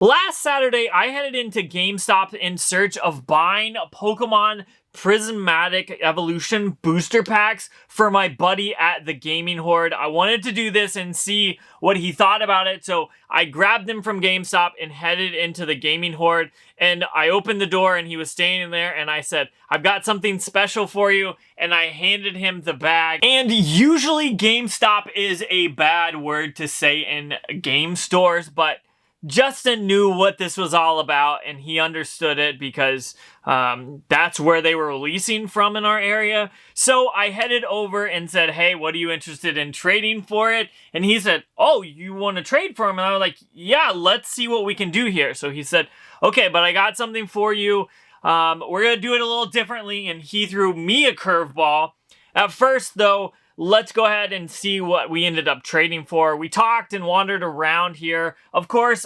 Last Saturday, I headed into GameStop in search of buying Pokemon Prismatic Evolution Booster Packs for my buddy at the Gaming Hoard. I wanted to do this and see what he thought about it, so I grabbed them from GameStop and headed into the Gaming Hoard, and I opened the door and he was standing there, and I said, "I've got something special for you," and I handed him the bag. And usually GameStop is a bad word to say in game stores, but Justin knew what this was all about, and he understood it because that's where they were releasing from in our area. So I headed over and said, "Hey, what are you interested in trading for it?" And he said, "Oh, you want to trade for him?" And I was like, "Yeah, let's see what we can do here." So he said, "Okay, but I got something for you. We're going to do it a little differently." And he threw me a curveball. At first, though, let's go ahead and see what we ended up trading for. We talked and wandered around here. Of course,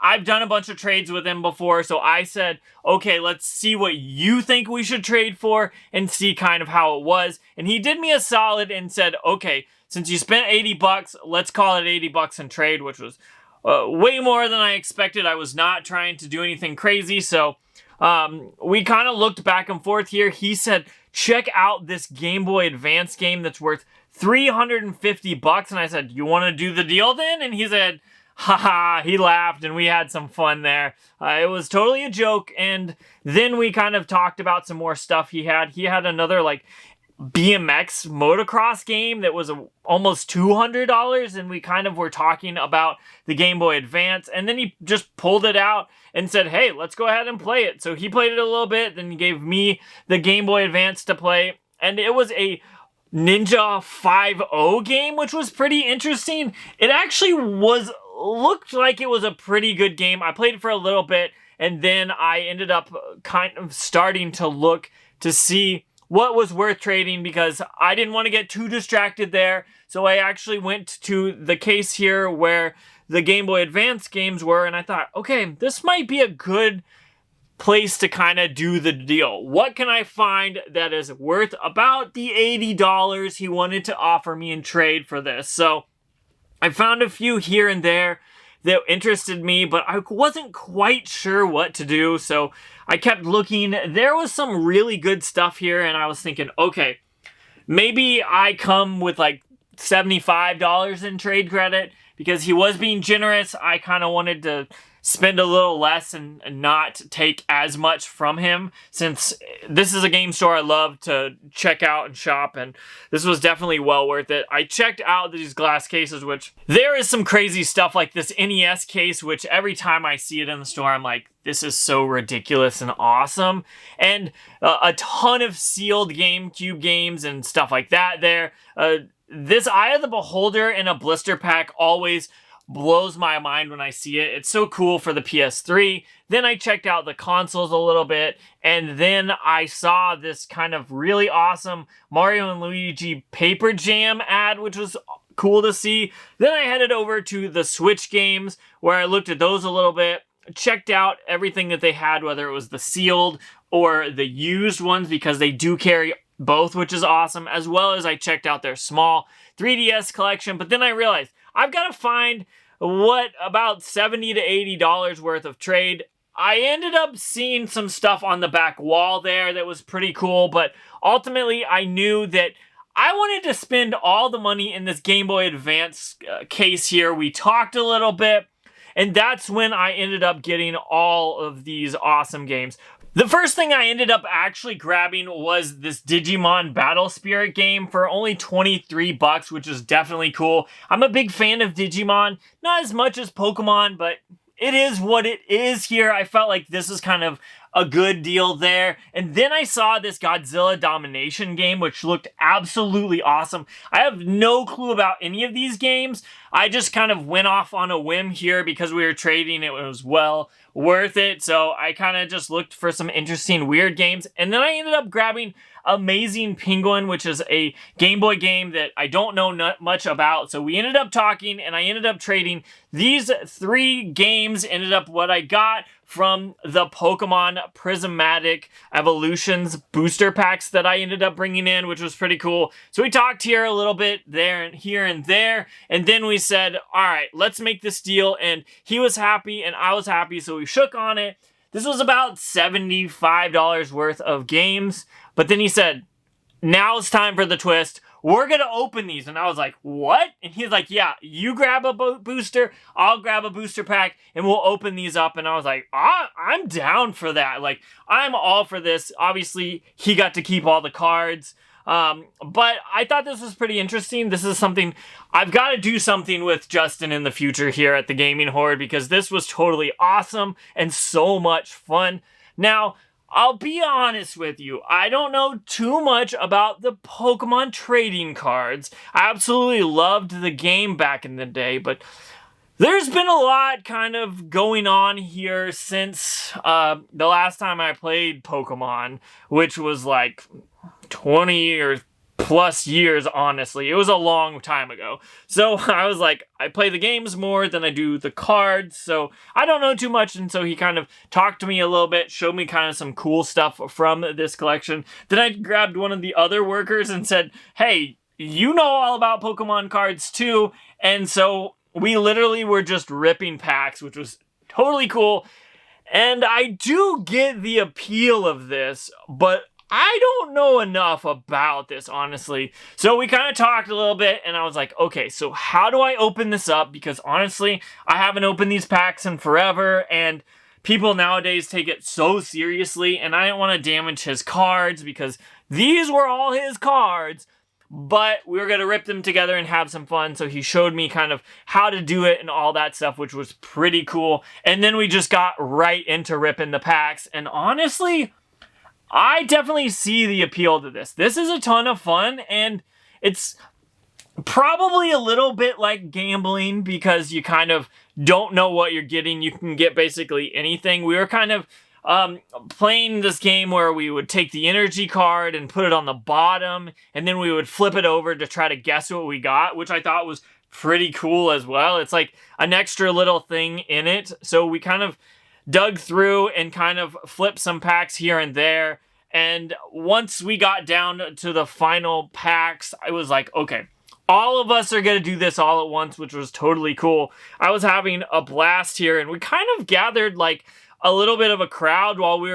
I've done a bunch of trades with him before, so I said, "Okay, let's see what you think we should trade for and see kind of how it was." And he did me a solid and said, "Okay, since you spent 80 bucks, let's call it 80 bucks in trade," which was way more than I expected. I was not trying to do anything crazy, so we kind of looked back and forth here. He said, "Check out this Game Boy Advance game that's worth 350 bucks. And I said, "You want to do the deal then?" And he said, haha, he laughed, and we had some fun there. It was totally a joke, and then we kind of talked about some more stuff he had. He had another, like, BMX motocross game that was almost $200, and we kind of were talking about the Game Boy Advance, and then he just pulled it out and said, "Hey, let's go ahead and play it." So he played it a little bit, then he gave me the Game Boy Advance to play, and it was a Ninja 5.0 game, which was pretty interesting. It actually looked like it was a pretty good game. I played it for a little bit, and then I ended up kind of starting to look to see what was worth trading because I didn't want to get too distracted there. So I actually went to the case here where the Game Boy Advance games were, and I thought, okay, this might be a good place to kind of do the deal. What can I find that is worth about the $80 he wanted to offer me in trade for this? So I found a few here and there that interested me, but I wasn't quite sure what to do, so I kept looking. There was some really good stuff here, and I was thinking, okay, maybe I come with like $75 in trade credit, because he was being generous. I kind of wanted to spend a little less and not take as much from him, since this is a game store I love to check out and shop, and this was definitely well worth it. I checked out these glass cases, which there is some crazy stuff like this NES case, which every time I see it in the store, I'm like, this is so ridiculous and awesome. And a ton of sealed GameCube games and stuff like that there. This Eye of the Beholder in a blister pack always blows my mind when I see it. It's so cool for the PS3. Then I checked out the consoles a little bit, and then I saw this kind of really awesome Mario and Luigi Paper Jam ad, which was cool to see. Then I headed over to the Switch games, where I looked at those a little bit, checked out everything that they had, whether it was the sealed or the used ones, because they do carry both, which is awesome, as well as I checked out their small 3DS collection. But then I realized I've got to find about $70 to $80 worth of trade. I ended up seeing some stuff on the back wall there that was pretty cool, but ultimately I knew that I wanted to spend all the money in this Game Boy Advance case here. We talked a little bit, and that's when I ended up getting all of these awesome games. The first thing I ended up actually grabbing was this Digimon Battle Spirit game for only 23 bucks, which is definitely cool. I'm a big fan of Digimon, not as much as Pokemon, but it is what it is here. I felt like this is kind of a good deal there. And then I saw this Godzilla Domination game, which looked absolutely awesome. I have no clue about any of these games. I just kind of went off on a whim here because we were trading. It was well worth it. So I kind of just looked for some interesting weird games. And then I ended up grabbing Amazing Penguin, which is a Game Boy game that I don't know much about. So we ended up talking, and I ended up trading. These 3 games ended up what I got from the Pokemon Prismatic Evolutions Booster Packs that I ended up bringing in, which was pretty cool. So we talked here a little bit there and here and there, and then we said, all right, let's make this deal. And he was happy and I was happy, so we shook on it. This was about $75 worth of games. But then he said, now it's time for the twist. We're going to open these. And I was like, what? And he's like, yeah, you grab a booster, I'll grab a booster pack, and we'll open these up. And I was like, I'm down for that. Like, I'm all for this. Obviously, he got to keep all the cards. But I thought this was pretty interesting. This is something, I've got to do something with Justin in the future here at the Gaming Hoard, because this was totally awesome and so much fun. Now, I'll be honest with you, I don't know too much about the Pokemon trading cards. I absolutely loved the game back in the day, but there's been a lot kind of going on here since the last time I played Pokemon, which was like 20 or plus years, honestly. It was a long time ago. So I was like, I play the games more than I do the cards, so I don't know too much. And so he kind of talked to me a little bit, showed me kind of some cool stuff from this collection. Then I grabbed one of the other workers and said, hey, you know all about Pokemon cards too. And so we literally were just ripping packs, which was totally cool. And I do get the appeal of this, but I don't know enough about this, honestly. So we kind of talked a little bit, and I was like, okay, so how do I open this up? Because honestly, I haven't opened these packs in forever, and people nowadays take it so seriously, and I didn't want to damage his cards because these were all his cards. But we were going to rip them together and have some fun, so he showed me kind of how to do it and all that stuff, which was pretty cool. And then we just got right into ripping the packs, and honestly, I definitely see the appeal to this. This is a ton of fun, and it's probably a little bit like gambling because you kind of don't know what you're getting. You can get basically anything. We were kind of playing this game where we would take the energy card and put it on the bottom, and then we would flip it over to try to guess what we got, which I thought was pretty cool as well. It's like an extra little thing in it. So we kind of dug through and kind of flipped some packs here and there. And once we got down to the final packs, I was like, okay, all of us are going to do this all at once, which was totally cool. I was having a blast here, and we kind of gathered like a little bit of a crowd while we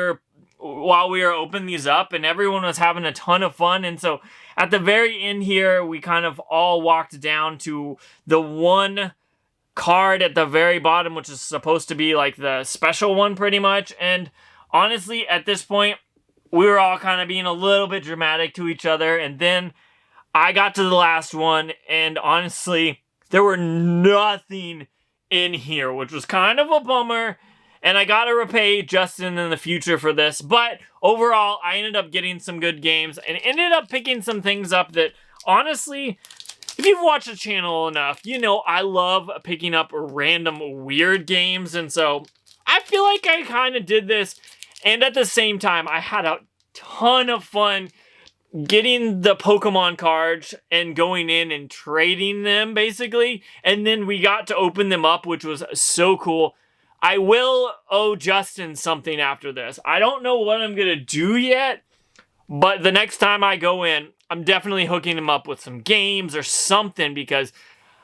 were opening these up, and everyone was having a ton of fun. And so at the very end here, we kind of all walked down to the one card at the very bottom, which is supposed to be like the special one pretty much. And honestly, at this point, we were all kind of being a little bit dramatic to each other. And then I got to the last one, and honestly, there were nothing in here, which was kind of a bummer. And I gotta repay Justin in the future for this. But overall, I ended up getting some good games and ended up picking some things up that, honestly, if you've watched the channel enough, you know I love picking up random weird games. And so I feel like I kind of did this. And at the same time, I had a ton of fun getting the Pokemon cards and going in and trading them, basically. And then we got to open them up, which was so cool. I will owe Justin something after this. I don't know what I'm going to do yet, but the next time I go in, I'm definitely hooking him up with some games or something, because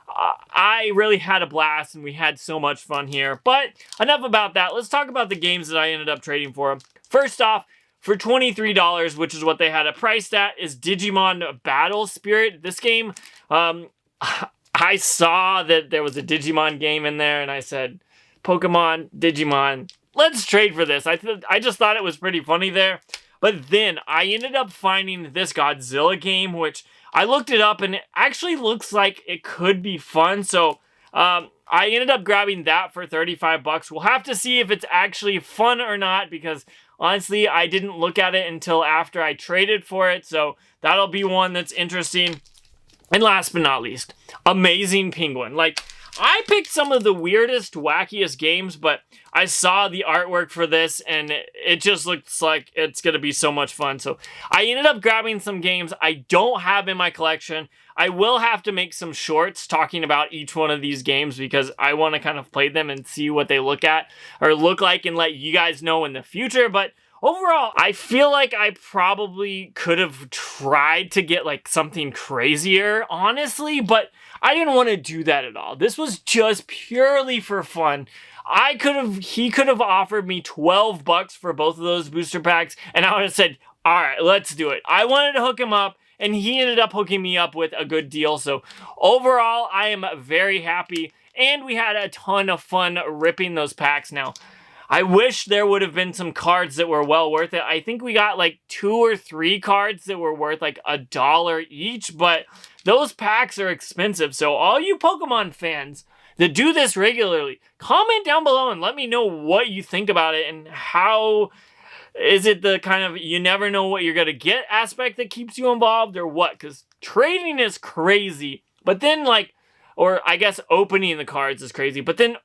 I really had a blast and we had so much fun here. But enough about that. Let's talk about the games that I ended up trading for him. First off, for $23, which is what they had it priced at, is Digimon Battle Spirit. This game, I saw that there was a Digimon game in there, and I said, Pokemon, Digimon, let's trade for this. I just thought it was pretty funny there. But then I ended up finding this Godzilla game, which I looked it up and it actually looks like it could be fun. So I ended up grabbing that for $35. We'll have to see if it's actually fun or not, because honestly, I didn't look at it until after I traded for it. So that'll be one that's interesting. And last but not least, Amazing Penguin. Like, I picked some of the weirdest, wackiest games, but I saw the artwork for this, and it just looks like it's going to be so much fun. So I ended up grabbing some games I don't have in my collection. I will have to make some shorts talking about each one of these games, because I want to kind of play them and see what they look like and let you guys know in the future. But overall, I feel like I probably could have tried to get like something crazier, honestly, but I didn't want to do that at all. This was just purely for fun. He could have offered me $12 for both of those booster packs, and I would have said, all right, let's do it. I wanted to hook him up, and he ended up hooking me up with a good deal. So overall, I am very happy, and we had a ton of fun ripping those packs. Now, I wish there would have been some cards that were well worth it. I think we got like 2 or 3 cards that were worth like $1 each, but those packs are expensive. So all you Pokemon fans that do this regularly, comment down below and let me know what you think about it, and how is it the kind of you never know what you're going to get aspect that keeps you involved, or what? Because trading is crazy, but then like, or I guess opening the cards is crazy, but then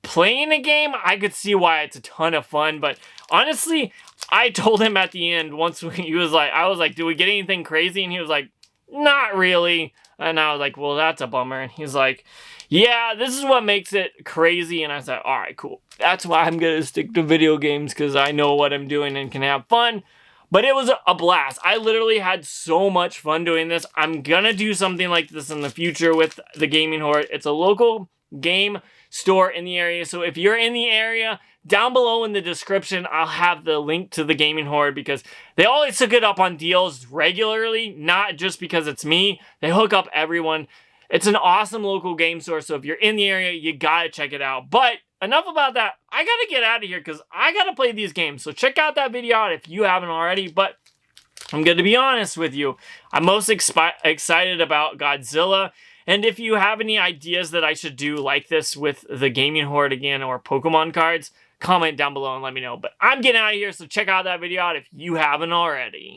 playing a game, I could see why it's a ton of fun. But honestly, I told him at the end, once I was like, do we get anything crazy? And he was like, not really. And I was like, well, that's a bummer. And he's like, yeah, this is what makes it crazy. And I said, all right, cool. That's why I'm going to stick to video games, because I know what I'm doing and can have fun. But it was a blast. I literally had so much fun doing this. I'm going to do something like this in the future with the Gaming Hoard. It's a local game store in the area. So if you're in the area, down below in the description, I'll have the link to the Gaming Hoard, because they always hook it up on deals regularly, not just because it's me. They hook up everyone. It's an awesome local game store, so if you're in the area, you gotta check it out. But enough about that. I gotta get out of here because I gotta play these games. So check out that video out if you haven't already. But I'm gonna be honest with you. I'm most excited about Godzilla. And if you have any ideas that I should do like this with the Gaming Hoard again, or Pokemon cards, comment down below and let me know. But I'm getting out of here, so check out that video out if you haven't already.